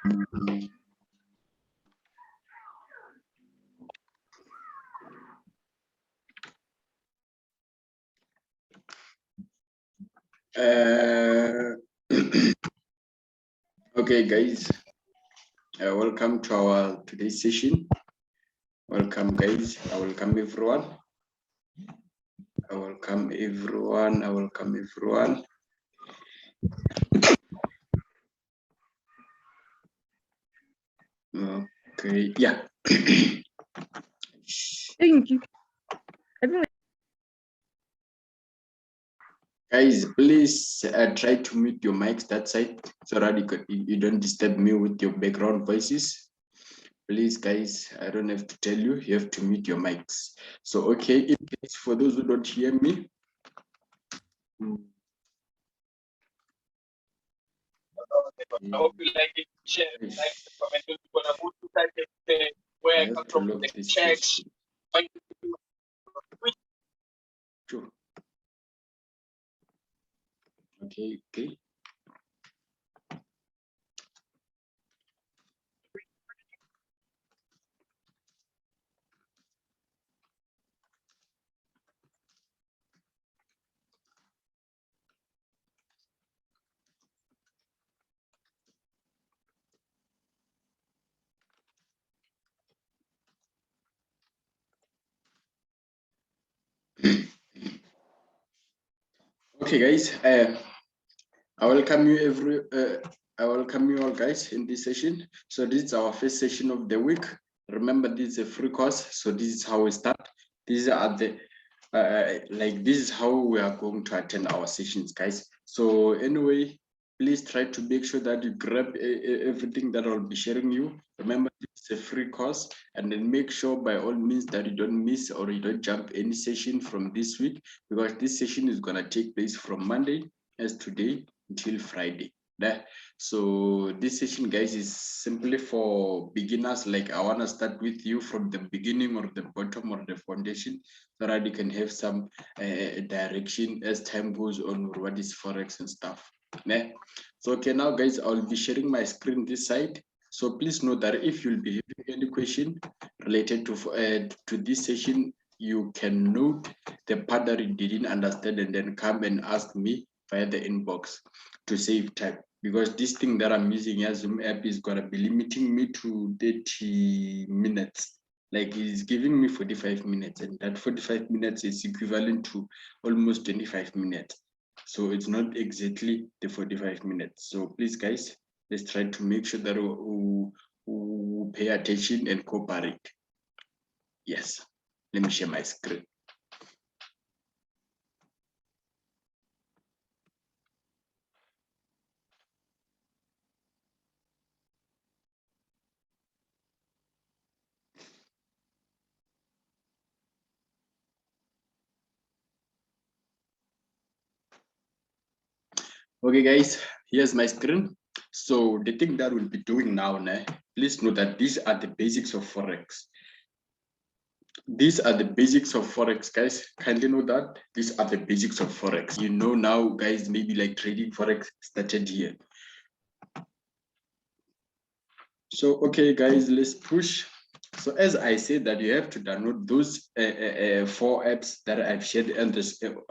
Okay, guys, welcome to our today's session. Welcome, guys. I welcome everyone. I welcome everyone. I welcome everyone. Okay, yeah. Thank you. Guys, please try to mute your mics that side so that you don't disturb me with your background voices. Please, guys, I don't have to tell you, you have to mute your mics. So, okay, in case for those who don't hear me, I hope you like it, share, like, comment, where I come from, the checks. Sure. Okay, okay. Okay, guys. I welcome you I welcome you all, guys, in this session. So this is our first session of the week. Remember, this is a free course, so this is how we start. These are the this is how we are going to attend our sessions, guys. So anyway, please try to make sure that you grab everything that I'll be sharing you. Remember, it's a free course, and then make sure by all means that you don't miss or you don't jump any session from this week, because this session is gonna take place from Monday as today until Friday. There. So this session, guys, is simply for beginners. Like, I want to start with you from the beginning or the bottom or the foundation, so that you can have some direction as time goes on with what is Forex and stuff. Yeah. So okay, now guys, I'll be sharing my screen this side. So please note that if you'll be having any question related to this session, you can note the part that you didn't understand and then come and ask me via the inbox to save time, because this thing that I'm using as Zoom app is gonna be limiting me to 30 minutes. Like, it's giving me 45 minutes, and that 45 minutes is equivalent to almost 25 minutes. So it's not exactly the 45 minutes. So please, guys, let's try to make sure that we pay attention and cooperate. Yes, let me share my screen. Okay, guys, here's my screen. So the thing that we'll be doing now, please note that these are the basics of Forex. These are the basics of Forex, guys. Kindly know that these are the basics of Forex. You know now, guys, maybe like trading Forex started here. So, okay, guys, let's push. So as I said, that you have to download those 4 apps that I've shared on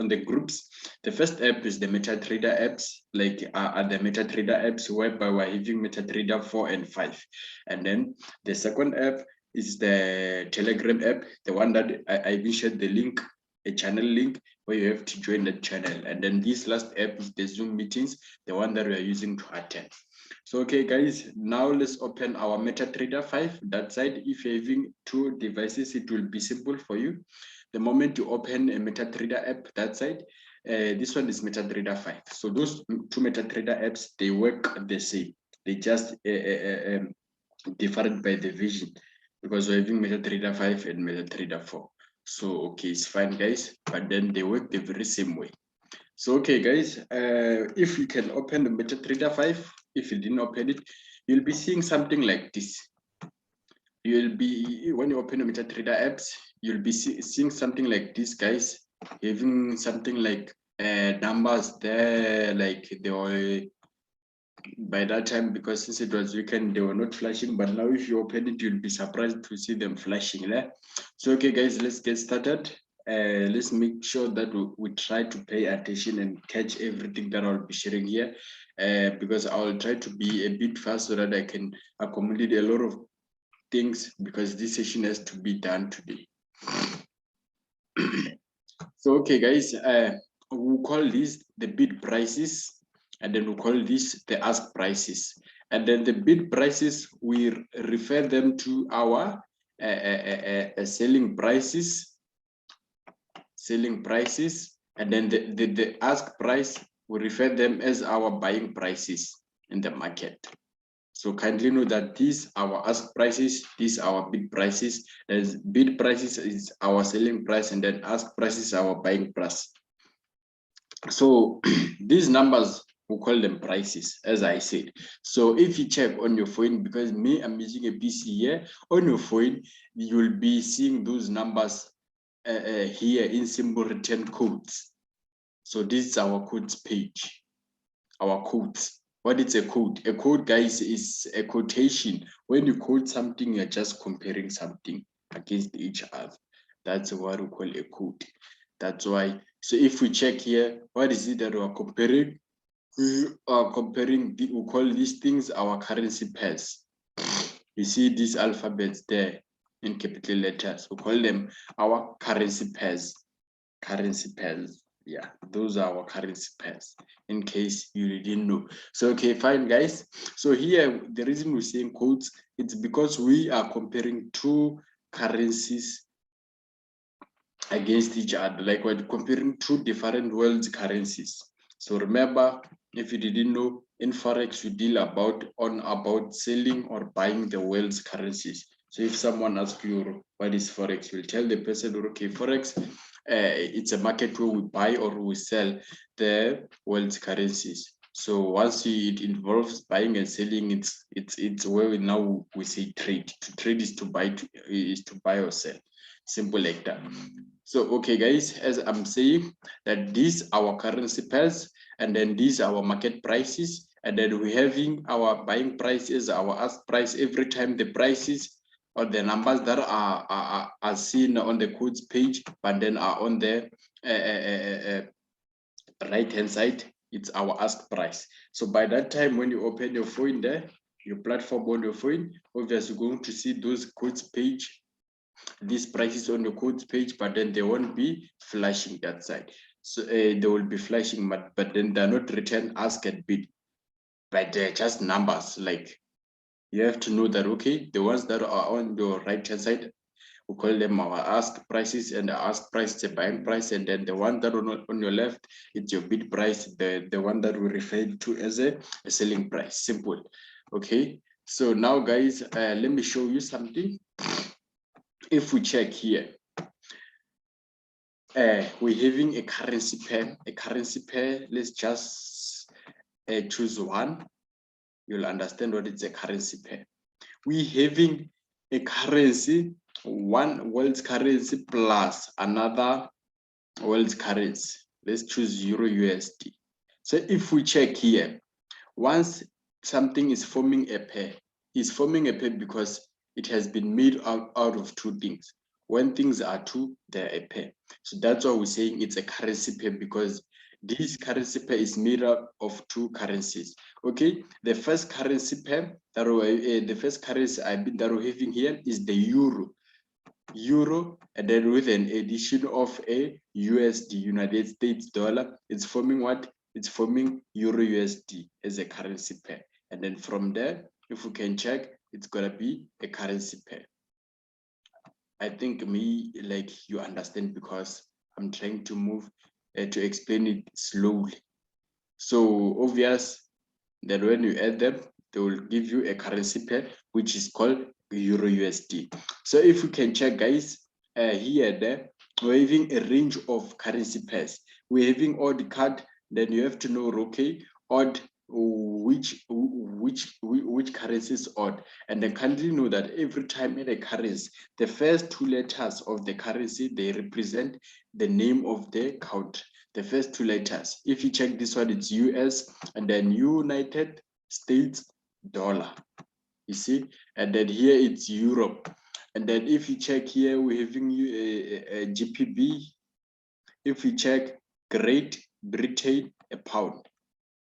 the groups. The first app is the MetaTrader apps, like are the MetaTrader apps whereby we're having MetaTrader 4 and 5. And then the second app is the Telegram app, the one that I even shared the link, a channel link where you have to join the channel. And then this last app is the Zoom meetings, the one that we are using to attend. So, okay, guys, now let's open our MetaTrader 5. That side, if you're having 2 devices, it will be simple for you. The moment you open a MetaTrader app, that side, this one is MetaTrader 5. So those 2 MetaTrader apps, they work the same. They just different by the vision, because we're having MetaTrader 5 and MetaTrader 4. So, okay, it's fine, guys, but then they work the very same way. So, okay, guys, if you can open the MetaTrader 5, if you didn't open it, you'll be seeing something like this. You'll be, when you open the MetaTrader apps, you'll be seeing something like this, guys, having something like numbers there, like by that time, because since it was weekend, they were not flashing, but now if you open it, you'll be surprised to see them flashing there. So okay guys, let's get started. Let's make sure that we try to pay attention and catch everything that I'll be sharing here, because I'll try to be a bit fast so that I can accommodate a lot of things, because this session has to be done today. So okay guys, we'll call this the bid prices, and then we'll call this the ask prices, and then the bid prices, we refer them to our selling prices, and then the ask price, we refer them as our buying prices in the market. So kindly know that these our ask prices, these our bid prices. As bid prices is our selling price, and then ask prices is our buying price. So these numbers, we call them prices, as I said. So if you check on your phone, because me, I'm using a PC here, on your phone, you will be seeing those numbers here in symbol written codes. So this is our codes page, our codes. What is a code? A code, guys, is a quotation. When you quote something, you're just comparing something against each other. That's what we call a code. That's why. So if we check here, what is it that we are comparing? We are comparing, we call these things our currency pairs. You see these alphabets there in capital letters. We call them our currency pairs. Currency pairs. Yeah, those are our currency pairs, in case you didn't know. So okay, fine guys. So here, the reason we're saying codes, it's because we are comparing two currencies against each other, like we're comparing two different world's currencies. So remember, if you didn't know, in Forex, we deal about selling or buying the world's currencies. So if someone asks you what is Forex, you'll tell the person, okay, Forex, it's a market where we buy or we sell the world's currencies. So once it involves buying and selling, it's where we say trade. To trade is to buy or sell. Simple like that. So okay guys, as I'm saying, that these our currency pairs, and then these our market prices, and then we're having our buying prices, our ask price. Every time the prices or the numbers that are seen on the codes page, but then are on the right hand side, it's our ask price. So by that time, when you open your phone there, your platform on your phone, obviously you're going to see those codes page, these prices on the codes page, but then they won't be flashing that side. So they will be flashing, but then they're not written ask and bid, but they're just numbers. Like, you have to know that, okay, the ones that are on your right hand side, we call them our ask prices, and the ask price is a buying price, and then the one that on your left, it's your bid price, the one that we refer to as a selling price. Simple. Okay, so now guys, let me show you something. If we check here, we're having a currency pair. Let's just choose one. You'll understand what it's a currency pair. We're having a currency, one world's currency plus another world's currency. Let's choose Euro USD. So if we check here, once something is forming a pair, it's forming a pair because it has been made out of two things. When things are two, they're a pair. So that's why we're saying it's a currency pair, because this currency pair is made up of two currencies. Okay, the first currency pair that the first currency that we're having here is the euro, and then with an addition of a USD, United States dollar, it's forming what? It's forming Euro USD as a currency pair. And then from there, if we can check, it's gonna be a currency pair. I think you understand, because I'm trying to move to explain it slowly. So obvious that when you add them, they will give you a currency pair, which is called Euro USD. So if we can check, guys, here there, we're having a range of currency pairs. We're having odd card. Then you have to know, okay, odd, which currency is odd. And then kindly know that every time in a currency, the first two letters of the currency, they represent the name of the country. The first two letters. If you check this one, it's US, and then United States dollar. You see, and then here it's Europe. And then if you check here, we're having a GPB. If we check Great Britain, a pound,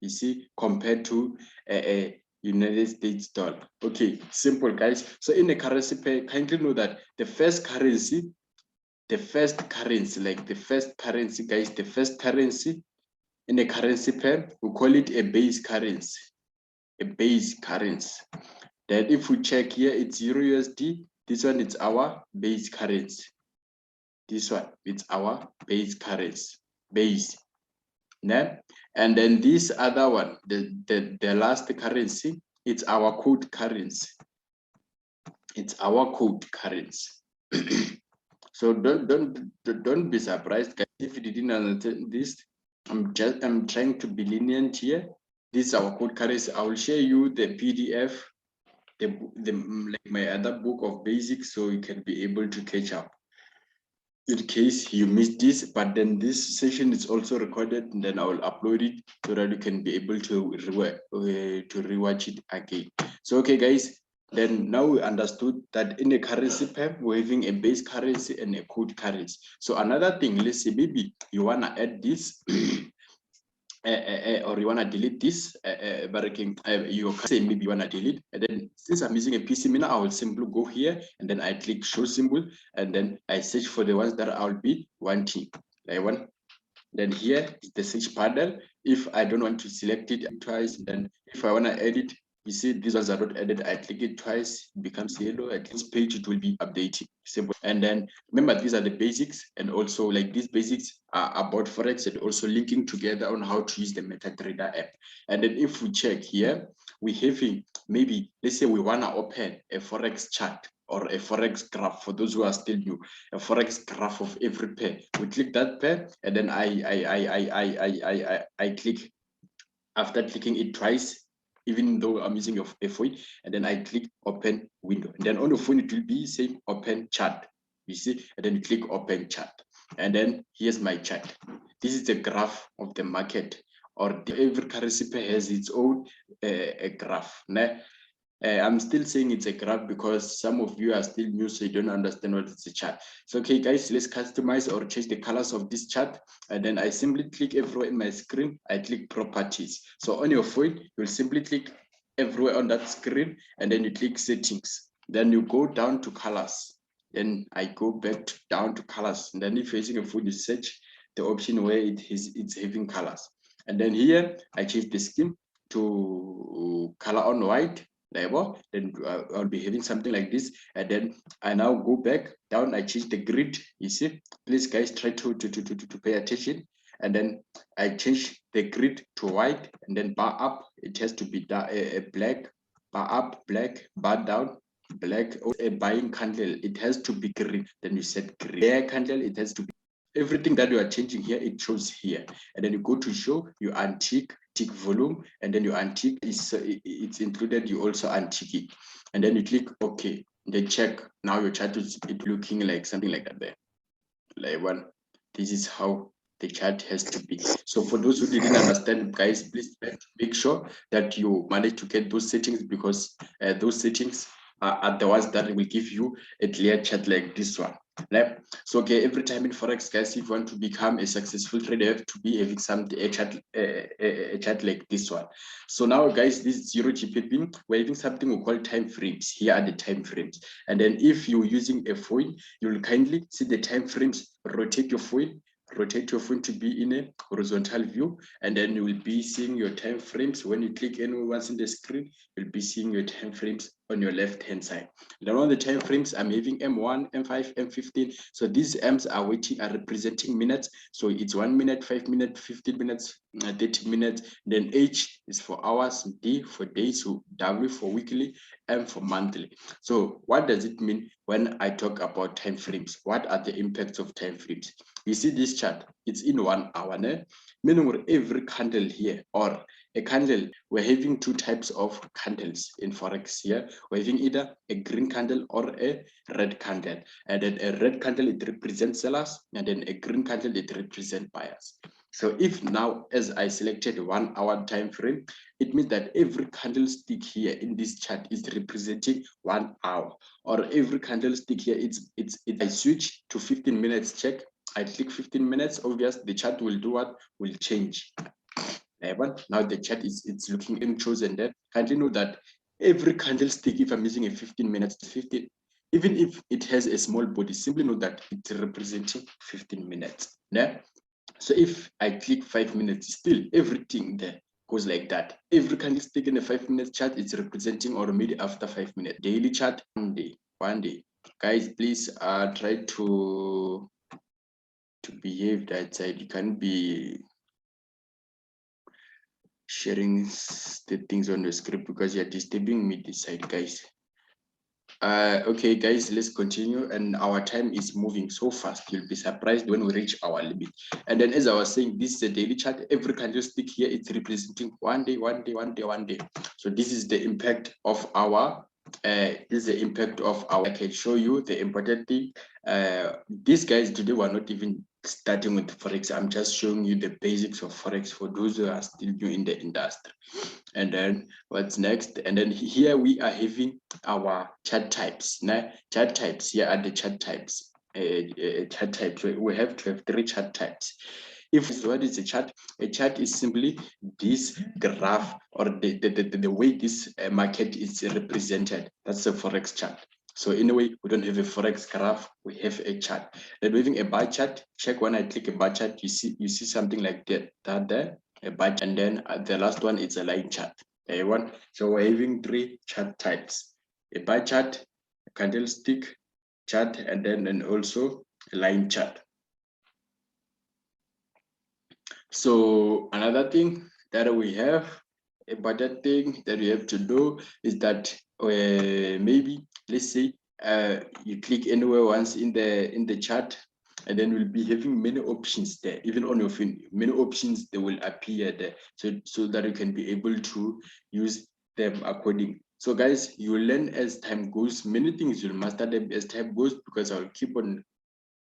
you see, compared to a United States dollar. Okay, simple, guys. So in the currency pair, kindly know that the first currency, guys, the first currency in a currency pair, we call it a base currency. A base currency. Then if we check here, it's Euro USD. This one, it's our base currency. This one, it's our base currency. Base. Yeah? And then this other one, the last currency, it's our code currency. It's our code currency. So don't be surprised, guys, if you didn't understand this. I'm trying to be lenient here. This is our code currency. I will share you the PDF, like my other book of basics, so you can be able to catch up in case you missed this. But then this session is also recorded, and then I will upload it so that you can be able to rewatch it again. So okay, guys, then now we understood that in a currency pair, we're having a base currency and a code currency. So another thing, let's say maybe you want to add this or you want to delete this, you can say maybe you want to delete, and then since I'm using a PC miner, I will simply go here and then I click show symbol, and then I search for the ones that I'll be wanting. Like one. Then here is the search panel. If I don't want to select it twice, then if I want to edit, you see these ones are not added. I click it twice, it becomes yellow. At this page, it will be updated. Simple. And then remember, these are the basics, and also like these basics are about Forex and also linking together on how to use the MetaTrader app. And then if we check here, we have maybe, let's say we want to open a Forex chart or a Forex graph. For those who are still new, a Forex graph of every pair. We click that pair, and then I click. After clicking it twice, even though I'm using a phone, and then I click open window. And then on the phone, it will be saying open chart. You see, and then you click open chart. And then here's my chart. This is the graph of the market, or every currency pair has its own graph. I'm still saying it's a graph because some of you are still new, so you don't understand what it's a chart. So okay, guys, let's customize or change the colors of this chart. And then I simply click everywhere in my screen. I click properties. So on your phone, you'll simply click everywhere on that screen, and then you click settings. Then you go down to colors. Then I go back down to colors. And then if you're using a phone, you search the option where it's having colors. And then here, I change the scheme to color on white. Label, then I'll be having something like this, and then I now go back down. I change the grid. You see, please guys try to pay attention. And then I change the grid to white, and then bar up it has to be black, bar up black, bar down black. A buying candle, it has to be green. Then you set green. There candle, it has to be. Everything that you are changing here, it shows here. And then you go to show, you untick, tick volume, and then you untick, it's included, you also untick it. And then you click OK. Then check. Now your chart is looking like something like that there. Like one. This is how the chart has to be. So for those who didn't understand, guys, please make sure that you manage to get those settings, because those settings are the ones that will give you a clear chart like this one. Right? So okay, every time in Forex, guys, if you want to become a successful trader, you have to be having a chart like this one. So now, guys, this is 0 GPP. We're having something we call time frames. Here are the time frames. And then if you're using a phone, you'll kindly see the time frames. Rotate your phone to be in a horizontal view, and then you will be seeing your time frames. When you click anywhere once in the screen, you'll be seeing your time frames on your left hand side. Then on the time frames, I'm having M1, M5, M15. So these M's are representing minutes. So it's 1 minute, 5 minutes, 15 minutes, 30 minutes. Then H is for hours, D for days, W for weekly, M for monthly. So what does it mean when I talk about time frames? What are the impacts of time frames? You see this chart, it's in 1 hour, meaning every candle here, or a candle, we're having two types of candles in Forex here. We're having either a green candle or a red candle. And then a red candle, it represents sellers, and then a green candle, it represents buyers. So if now, as I selected 1 hour time frame, it means that every candlestick here in this chart is representing 1 hour, or every candlestick here, I switch to 15 minutes check. I click 15 minutes, obviously the chart will do what? Will change. But now the chart it's looking in chosen there. Kindly know that every candlestick, if I'm using a 15 minutes, 15, even if it has a small body, simply know that it's representing 15 minutes. Yeah? So if I click 5 minutes, still everything there goes like that. Every candlestick in a 5 minute chart is representing or made after 5 minutes. Daily chart, 1 day. Guys, please try to behave that side. You can't be sharing the things on the script because you're disturbing me this side, guys. Okay, guys, let's continue. And our time is moving so fast. You'll be surprised when we reach our limit. And then, as I was saying, this is a daily chart. Every candlestick here is representing 1 day, 1 day, 1 day, 1 day. So this is the impact of our. This is the impact of our. I can show you the important thing. These guys today were not even starting with Forex. I'm just showing you the basics of Forex for those who are still new in the industry. And then what's next? And then here we are having our chart types. Now, chart types, here are the chart types. Chart types. We have to have 3 chart types. If what is a chart? A chart is simply this graph or the way this market is represented. That's a Forex chart. So in a way, we don't have a Forex graph, we have a chart. Then we're having a bar chart. Check when I click a bar chart, you see something like that there, a bar chart, and then the last one is a line chart. So we're having 3 chart types: a bar chart, a candlestick chart, and then also a line chart. So another thing that we have, about that thing that you have to do is that maybe let's say you click anywhere once in the chart, and then we'll be having many options there. Even on your phone, many options they will appear there, so that you can be able to use them according. So guys, you learn as time goes. Many things you'll master them as time goes, because I'll keep on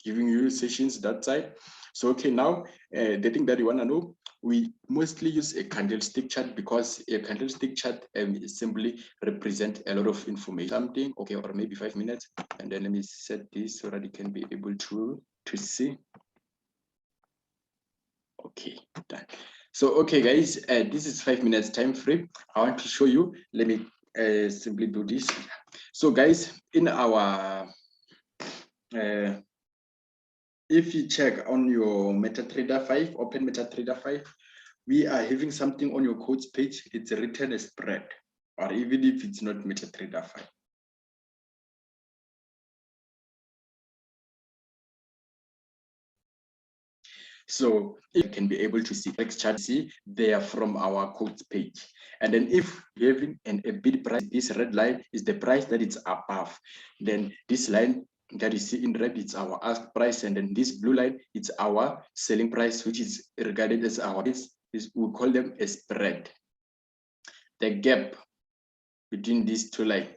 giving you sessions that side. So okay, now the thing that you want to know, we mostly use a candlestick chart because a candlestick chart simply represent a lot of information. Something, okay, or maybe 5 minutes, and then let me set this so that you can be able to see. Okay, done. So okay, guys, this is 5 minutes time frame. I want to show you. Let me simply do this. So guys, in our if you check on your MetaTrader 5, open MetaTrader 5, we are having something on your codes page. It's written as spread, or even if it's not MetaTrader 5. So you can be able to see Forex chart, see there from our codes page. And then if you're having a bid price, this red line is the price that it's above. Then this line that you see in red, it's our ask price, and then this blue line, it's our selling price, which is regarded as our we call them a spread. The gap between these 2 lines,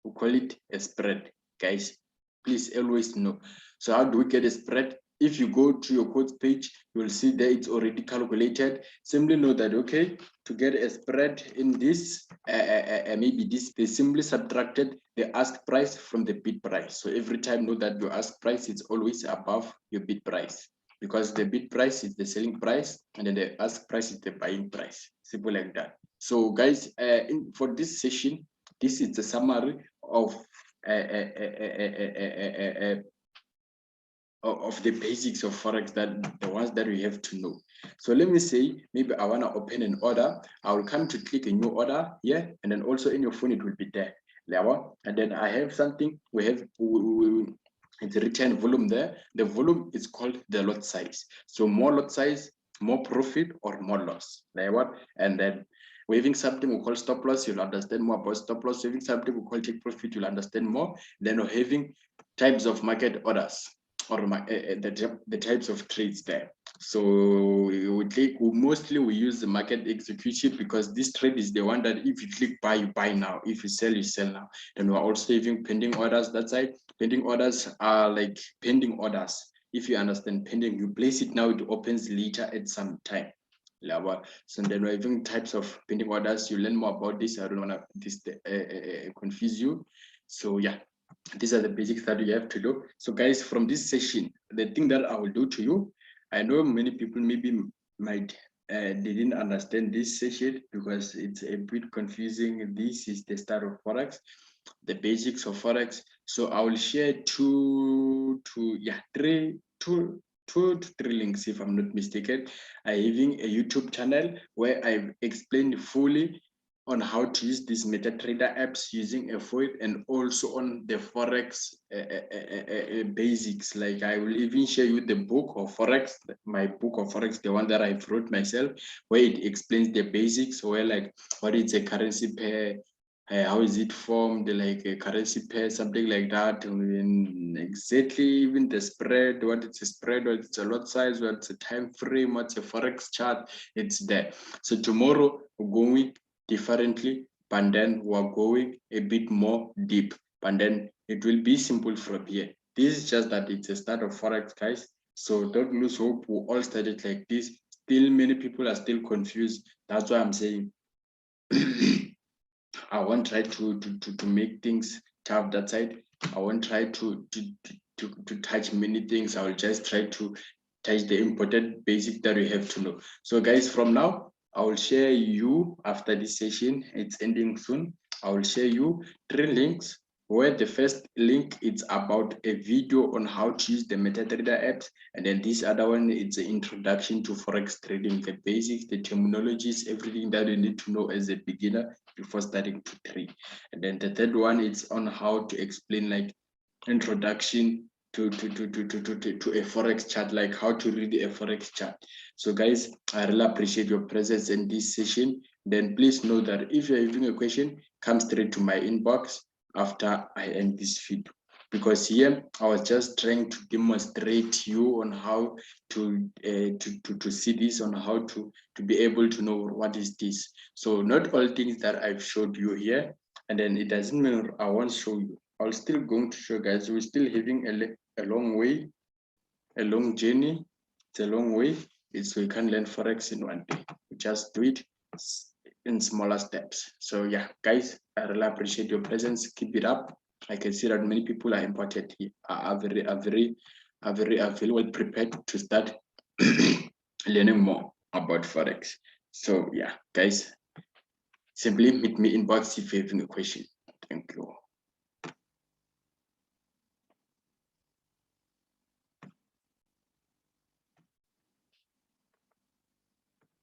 we call it a spread. Guys, please always know. So how do we get a spread? If you go to your quotes page, you will see that it's already calculated. Simply know that, okay, to get a spread in this, maybe this, they simply subtracted the ask price from the bid price. So every time know that your ask price is always above your bid price, because the bid price is the selling price, and then the ask price is the buying price. Simple like that. So guys, for this session, this is the summary of the basics of Forex, that the ones that we have to know. So let me say, maybe I want to open an order. I will come to click a new order here, and then also in your phone it will be there. And then I have something. It's written volume there. The volume is called the lot size. So more lot size, more profit, or more loss. And then waving something we call stop loss, you'll understand more about stop loss. Waving something we call take profit, you'll understand more. Then we're having types of market orders, or the types of trades there. So we mostly use the market execution, because this trade is the one that if you click buy, you buy now. If you sell, you sell now. And we're also having pending orders that side. Pending orders are like pending orders. if you understand pending, you place it now, it opens later at some time. So then we're having types of pending orders. You learn more about this. I don't want to confuse you. So yeah, these are the basics that you have to do. So guys, from this session, the thing that I will do to you, I know many people maybe might they didn't understand this session because it's a bit confusing. This is the start of Forex, the basics of Forex. So I will share two to three links, if I'm not mistaken. I having a YouTube channel where I've explained fully on how to use these MetaTrader apps using a foil, and also on the Forex basics. Like I will even share you the book of Forex, my book of Forex, the one that I wrote myself, where it explains the basics, where like what is a currency pair, how is it formed, like a currency pair, something like that, and exactly even the spread, what it's a spread, what it's a lot size, what's a time frame, what's a Forex chart, it's there. So tomorrow we're going differently, but then we're going a bit more deep, but then it will be simple from here. This is just that it's a start of Forex, guys. So don't lose hope. We all started like this. Still, many people are still confused. That's why I'm saying I won't try to make things tough that side. I won't try to touch many things. I will just try to touch the important basic that we have to know. So guys, from now, I will share you after this session. It's ending soon. I will share you 3 links, where the first link is about a video on how to use the MetaTrader apps. And then this other one, it's an introduction to Forex trading, the basics, the terminologies, everything that you need to know as a beginner before starting to trade. And then the third one, it's on how to explain like introduction to a Forex chart, like how to read a Forex chart. So guys, I really appreciate your presence in this session. Then please know that if you're having a question, come straight to my inbox after I end this video, because here I was just trying to demonstrate you on how to see this, on how to be able to know what is this. So not all things that I've showed you here, and then it doesn't mean I won't show you. I'm still going to show, guys. We're still having a long way, a long journey. It's a long way. It's we can't learn Forex in one day. We just do it in smaller steps. So yeah, guys, I really appreciate your presence. Keep it up. I can see that many people are important here, are very well prepared to start learning more about Forex. So yeah, guys, simply meet me inbox if you have a question. Thank you.